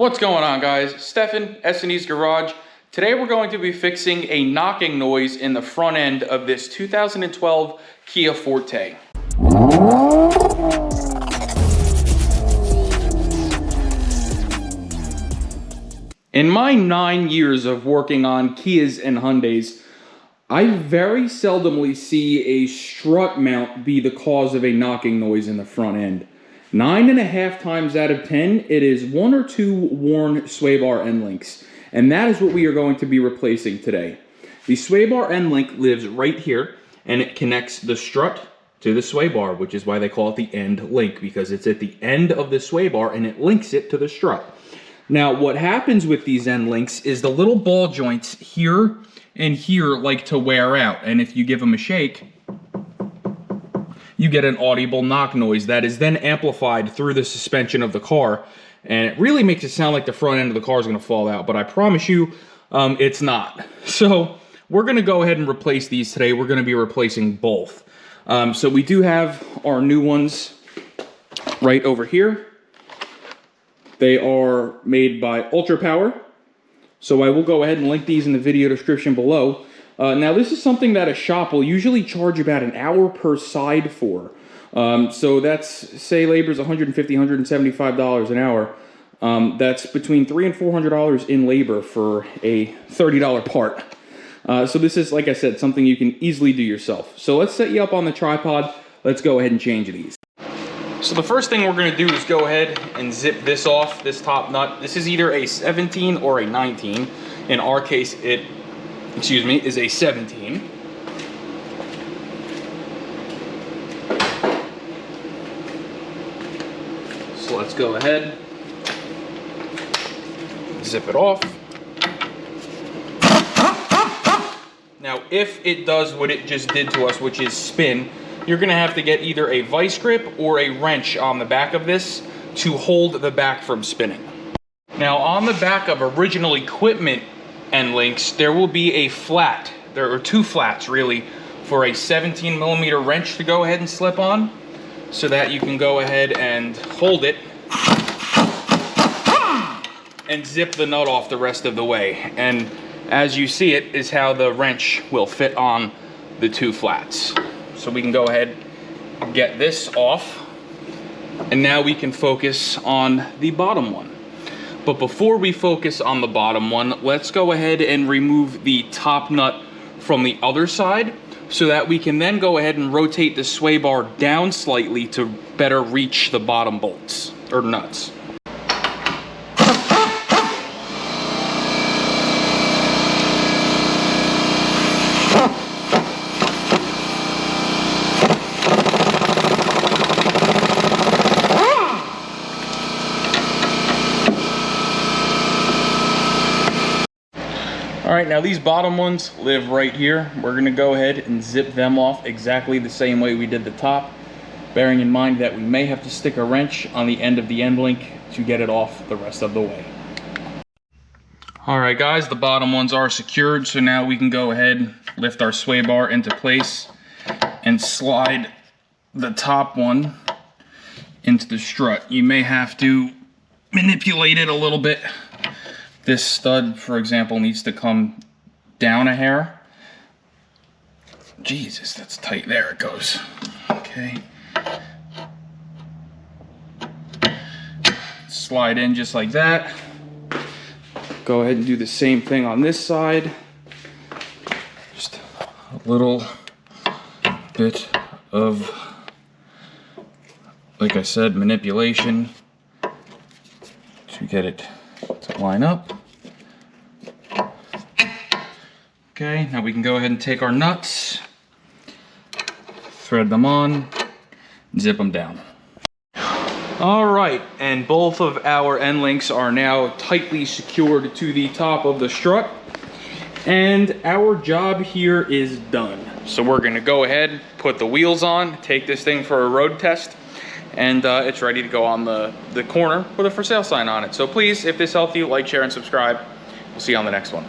What's going on, guys? Stefan, S&E's Garage. Today we're going to be fixing a knocking noise in the front end of this 2012 Kia Forte. In my 9 years of working on Kias and Hyundais, I very seldomly see a strut mount be the cause of a knocking noise in the front end. 9.5 times out of 10, it is 1 or 2 worn sway bar end links. And that is what we are going to be replacing today. The sway bar end link lives right here, and it connects the strut to the sway bar, which is why they call it the end link, because it's at the end of the sway bar and it links it to the strut. Now, what happens with these end links is the little ball joints here and here like to wear out. And if you give them a shake, you get an audible knock noise that is then amplified through the suspension of the car. And it really makes it sound like the front end of the car is going to fall out. But I promise you, it's not. So we're going to go ahead and replace these today. We're going to be replacing both. So we do have our new ones right over here. They are made by Ultra Power. So I will go ahead and link these in the video description below. Now this is something that a shop will usually charge about an hour per side for. So that's, say labor is $150, $175 an hour. That's between $300 and $400 in labor for a $30 part. So this is, like I said, something you can easily do yourself. So let's set you up on the tripod. Let's go ahead and change these. So the first thing we're going to do is go ahead and zip this off, this top nut. This is either a 17 or a 19. In our case, it, is a 17. So let's go ahead, zip it off. Now, if it does what it just did to us, which is spin, you're gonna have to get either a vice grip or a wrench on the back of this to hold the back from spinning. Now, on the back of original equipment end links, there will be a flat. There are 2 flats, really, for a 17mm wrench to go ahead and slip on, so that you can go ahead and hold it and zip the nut off the rest of the way. And as you see, it is how the wrench will fit on the 2 flats. So we can go ahead and get this off, and now we can focus on the bottom one. But before we focus on the bottom one, let's go ahead and remove the top nut from the other side, so that we can then go ahead and rotate the sway bar down slightly to better reach the bottom bolts, or nuts. All right, now these bottom ones live right here. We're gonna go ahead and zip them off exactly the same way we did the top, bearing in mind that we may have to stick a wrench on the end of the end link to get it off the rest of the way. All right, guys, the bottom ones are secured, so now we can go ahead, lift our sway bar into place, and slide the top one into the strut. You may have to manipulate it a little bit. This stud, for example, needs to come down a hair. Jesus, that's tight. There it goes. Okay. Slide in just like that. Go ahead and do the same thing on this side. Just a little bit of, like I said, manipulation to get it to line up. Okay, now we can go ahead and take our nuts, thread them on, zip them down. All right, and both of our end links are now tightly secured to the top of the strut, and our job here is done. So we're gonna go ahead, put the wheels on, take this thing for a road test, and it's ready to go on the corner with a for sale sign on it. So please, if this helped you, like, share, and subscribe. We'll see you on the next one.